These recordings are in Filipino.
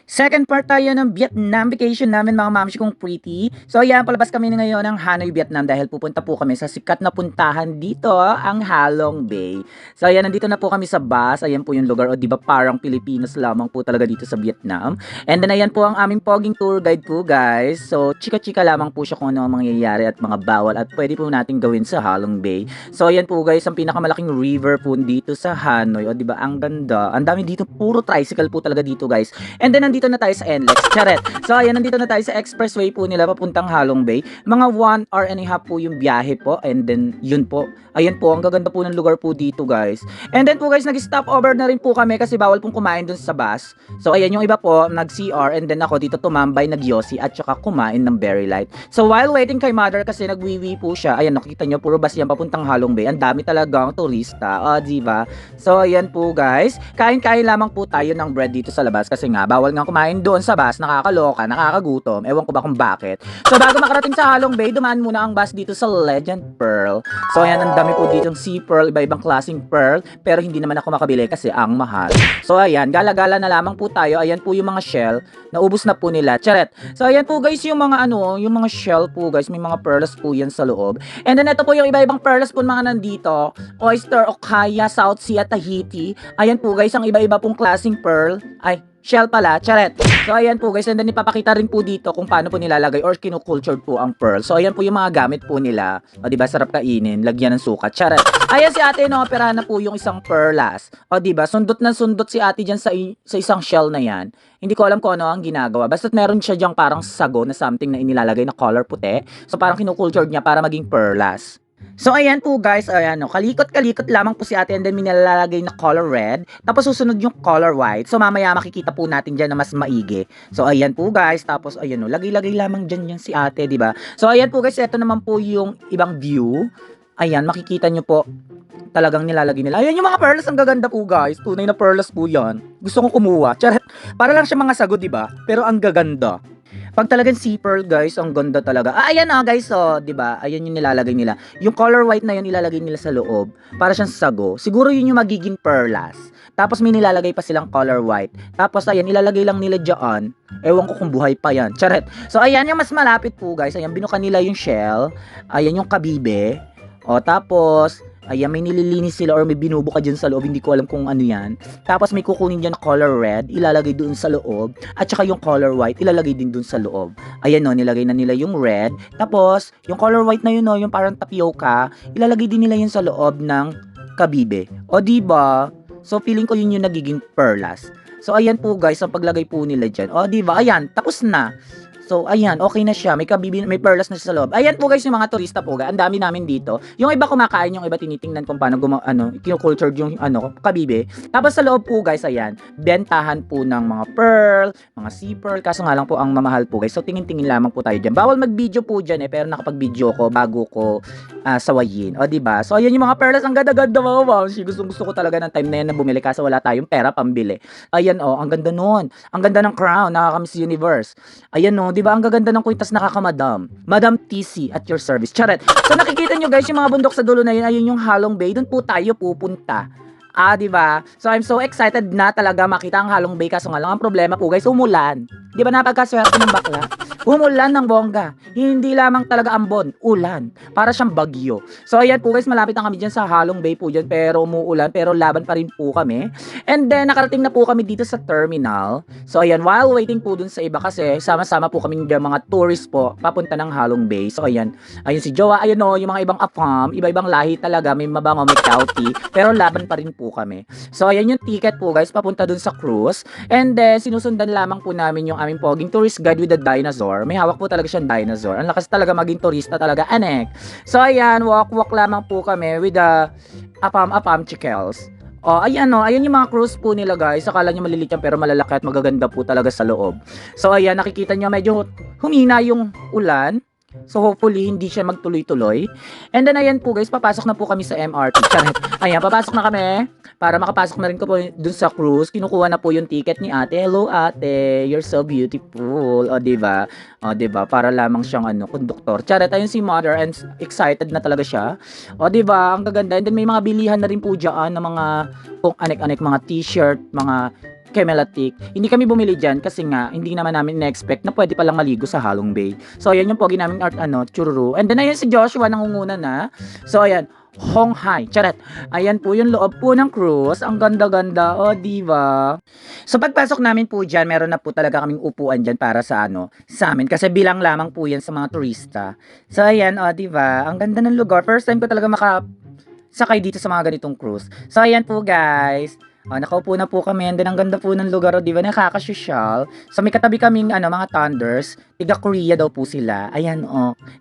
Second part tayo ng Vietnam vacation namin mga mamshi kong pretty. So ayan, palabas kami ngayon ng Hanoi, Vietnam dahil pupunta po kami sa sikat na puntahan dito, ang Halong Bay. So ayan, nandito na po kami sa bus. Ayan po yung lugar, o di ba parang Pilipinas lamang po talaga dito sa Vietnam. And then ayan po ang aming poging tour guide po guys. So chika-chika lamang po siya kung ano ang mangyayari at mga bawal at pwede po natin gawin sa Halong Bay. So ayan po guys, ang pinakamalaking river po dito sa Hanoi. O di ba ang ganda. Ang dami dito, puro tricycle po talaga dito guys. And then nandito na tayo sa NLEX. Charet. So ayan, nandito na tayo sa expressway po nila papuntang Halong Bay. Mga 1 hour and a half po yung biyahe po. And then yun po. Ayan po, ang gaganda po ng lugar po dito guys. And then po guys, nag-stop over na rin po kami kasi bawal pong kumain dun sa bus. So ayan, yung iba po, nag-CR and then ako dito tumambay, nag-yosi at saka kumain ng Berry Light. So while waiting kay mother kasi nagwiwi po siya. Ayan, nakita nyo, puro bus yan papuntang Halong Bay. Ang dami talagang turista. Diba? So ayan po guys, kain-kain lamang po tayo ng bread dito sa labas kasi nga bawal nga kumain doon sa bus, nakakaloka, nakakagutom, ewan ko ba kung bakit. So bago makarating sa Halong Bay, dumaan muna ang bus dito sa Legend Pearl. So ayan, ang dami po ditong sea pearl, iba-ibang klaseng pearl, pero hindi naman ako makabili kasi ang mahal. So ayan, gala-gala na lamang po tayo. Ayan po yung mga shell, naubos na po nila. Charet. So ayan po guys, yung mga yung mga shell po guys, may mga pearls po yan sa loob. And then ito po yung iba-ibang pearls po mga nandito, oyster, okaya, South Sea at Tahiti. Ayan po guys, ang iba-iba pong klaseng pearl. Ay, shell pala, charet. So ayan po guys, and then ipapakita rin po dito kung paano po nilalagay or kinukultured po ang pearl. So ayan po yung mga gamit po nila. O diba, sarap kainin, lagyan ng suka, charet. Ayan si ate, no, opera na po yung isang pearlas. O diba, sundot na sundot si ate dyan sa isang shell na yan. Hindi ko alam kung ano ang ginagawa. Basta't meron siya dyang parang sago na something na inilalagay na color puti. So parang kinukultured niya para maging pearlas. So ayan po guys, ayan no, kalikot-kalikot lamang po si ate and then nilalagay na color red, tapos susunod yung color white. So mamaya makikita po natin diyan na mas maigi. So ayan po guys, tapos ayan no, lagay-lagay lamang diyan yung si ate, di ba? So ayan po guys, ito naman po yung ibang view. Ayan, makikita nyo po, talagang nilalagay nila. Ayan yung mga pearls, ang gaganda po guys. Tunay na pearls po yan. Gusto kong kumuha. Charet. Para lang siya mga sagot, di ba? Pero ang gaganda. Pag talagang sea pearl guys, ang ganda talaga. Ayan guys, di ba? Ayan yung nilalagay nila. Yung color white na yun ilalagay nila sa loob para siyang sago. Siguro yun yung magiging pearlas. Tapos may nilalagay pa silang color white. Tapos ayan, ilalagay lang nila diyan. Ewan ko kung buhay pa yan. Charet. So ayan yung mas malapit po guys. Ayan, binuka nila yung shell. Ayan yung kabibe. Tapos ayan, may nililinis sila or may binubuka dyan sa loob. Hindi ko alam kung ano yan. Tapos may kukunin dyan na color red, ilalagay doon sa loob. At saka yung color white, ilalagay din doon sa loob. Ayan no, nilagay na nila yung red. Tapos, yung color white na yun no, yung parang tapioca, ilalagay din nila yun sa loob ng kabibe. O diba? So feeling ko yun yung nagiging pearlas. So ayan po guys, ang paglagay po nila dyan. O diba? Ayan, tapos na. So, ayan, okay na siya. May kabibi, may pearls na siya sa loob. Ayan po guys, yung mga turista po. Ang dami namin dito. Yung iba kumakain, yung iba tinitingnan kung paano kinukultured yung kabibe. Tapos sa loob po guys, ayan, bentahan po ng mga pearl, mga sea pearl. Kaso nga lang po ang mamahal po guys. So, tingin-tingin lamang po tayo dyan. Bawal mag-video po dyan pero nakapag-video ko bago ko sawayin. O, diba? So, ayan yung mga pearls. Ang ganda-ganda mga mamsi. Gusto ko talaga ng time na yan na bumili kasi wala tayong pera pambili. Ayan ang ganda nun. Ang ganda ng crown, nakaka-Miss Universe. Ayan di ba ang gaganda ng kwintas, nakakamadam. Madam TC at your service. Charet. So nakikita nyo guys, yung mga bundok sa dulo na yun, ayun yung Halong Bay. Doon po tayo pupunta. Di ba? So I'm so excited na talaga makita ang Halong Bay, kaso nga lang ang problema po guys, umulan. Di ba napagkaswerte ng bakla? Umulan ng bongga. Hindi lamang talaga ambon, ulan. Para siyang bagyo. So ayan po guys, malapit na kami dyan sa Halong Bay po dyan, pero umuulan, pero laban pa rin po kami. And then nakarating na po kami dito sa terminal. So ayan, while waiting po dun sa iba kasi sama-sama po kami dyan mga tourist po papunta ng Halong Bay. So ayan, ayun si Jowa, ayun yung mga ibang afam, iba-ibang lahi talaga, may mabango, may kauti, pero laban pa rin po kami. So ayan yung ticket po guys, papunta dun sa cruise. And then sinusundan lamang po namin yung aming poging tourist guide with the dinosaur. May hawak po talaga siyang dinosaur. Ang lakas talaga maging turista talaga, anek. So ayan, walk lamang po kami with the apam chikels. Ayan ayan yung mga cruise po nila guys. Akala nyo maliliit yan pero malalaki at magaganda po talaga sa loob. So ayan, nakikita nyo medyo humina yung ulan. So hopefully hindi siya magtuloy-tuloy. And then ayan po guys, papasok na po kami sa MRT. Ayan, papasok na kami. Para makapasok na rin ko po dun sa cruise, kinukuha na po yung ticket ni ate. Hello ate, you're so beautiful. Diba? Diba? Para lamang siyang konduktor. Charet, ayun si mother and excited na talaga siya. Diba? Ang gaganda. And then may mga bilihan na rin po dyan ng mga kung anek-anek, mga t-shirt, mga Kemelatik. Hindi kami bumili dyan kasi nga hindi naman namin na-expect na pwede palang maligo sa Halong Bay. So ayan yung pogi naming art chururu. And then ayan si Joshua nangunguna na. So ayan, Hong Hai. Charat. Ayan po yung loob po ng cruise. Ang ganda-ganda. O, diba? So pagpasok namin po dyan, meron na po talaga kaming upuan dyan para sa sa amin. Kasi bilang lamang po yan sa mga turista. So ayan, o, diba? Ang ganda ng lugar. First time ko talaga sakay dito sa mga ganitong cruise. So ayan po guys. Nakaupo na po kami, and then ang ganda po ng lugar, di ba, nakakasosyal. So may katabi kaming mga thunders, tiga Korea daw po sila. Ayan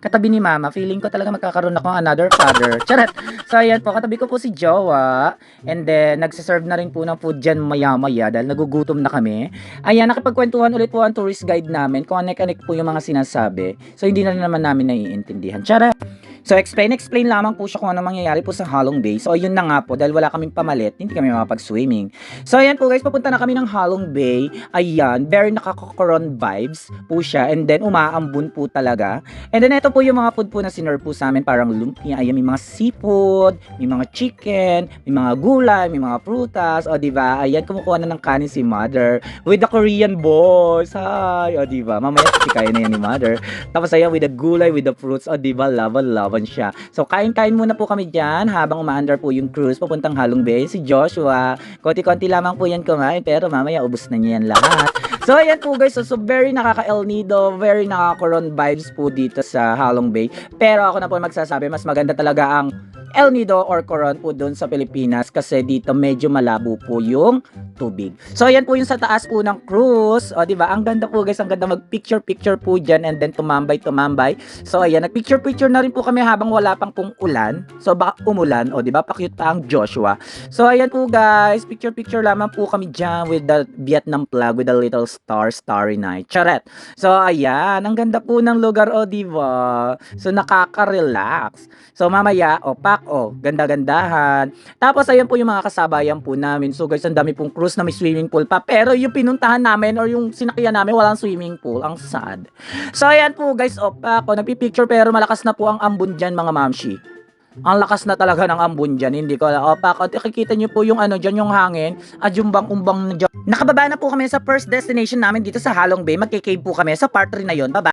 katabi ni Mama, feeling ko talaga magkakaroon ako ng another father. Charat! So ayan po, katabi ko po si Jowa, and then nagsiserve na rin po ng food dyan maya-maya dahil nagugutom na kami. Ayan, nakipagkwentuhan ulit po ang tourist guide namin, kung anek-anek po yung mga sinasabi. So hindi na rin naman namin naiintindihan. Charat! So, explain lamang po siya kung ano mangyayari po sa Halong Bay. So, ayun na nga po, dahil wala kaming pamalit, hindi kami makapag-swimming. So, ayan po guys, papunta na kami ng Halong Bay. Ayan, very nakaka-coron vibes po siya. And then, umaambun po talaga. And then, ito po yung mga food po na sinerve po sa amin. Parang lumpia, ayan, may mga seafood, may mga chicken, may mga gulay, may mga prutas. O, diba? Ayan, kumukuha na ng kanin si Mother with the Korean boys. Hi! O, diba? Mamaya, kaya na yan ni Mother. Tapos, ayan, with the gulay, with the fruits. O, diba? Laban siya. So, kain-kain muna po kami dyan habang umaandar po yung cruise papuntang Halong Bay. Si Joshua, konti-konti lamang po yan kumain, pero mamaya ubos na niya yan lahat. So, ayan po guys. So very nakaka-El Nido, very nakaka-Coron vibes po dito sa Halong Bay. Pero ako na po magsasabi, mas maganda talaga ang El Nido or Coron po doon sa Pilipinas kasi dito medyo malabo po yung tubig. So, ayan po yung sa taas po ng cruise. O, diba? Ang ganda po guys. Ang ganda mag-picture-picture po dyan and then tumambay. So, ayan. Nag-picture-picture na rin po kami habang wala pang pong ulan. So, baka umulan. O, diba? Pa-cute pa ang Joshua. So, ayan po guys. Picture-picture lamang po kami dyan with the Vietnam flag with a little star, starry night. Charet. So, ayan. Ang ganda po ng lugar. O, diba? So, nakaka-relax. So, mamaya, pak, ganda-gandahan. Tapos, ayan po yung mga kasabayan po namin. So, guys, ang dami pong cruise na may swimming pool pa. Pero, yung pinuntahan namin or yung sinakyan namin, walang swimming pool. Ang sad. So, ayan po, guys, pak, nagpipicture pero malakas na po ang ambon dyan, mga mamshi. Ang lakas na talaga ng ambon dyan. Hindi ko pak, nakikita nyo po yung dyan yung hangin. Umbang na dyan. Nakababa na po kami sa first destination namin dito sa Halong Bay. Magkikave po kami sa part 3 na yun. Bye-bye.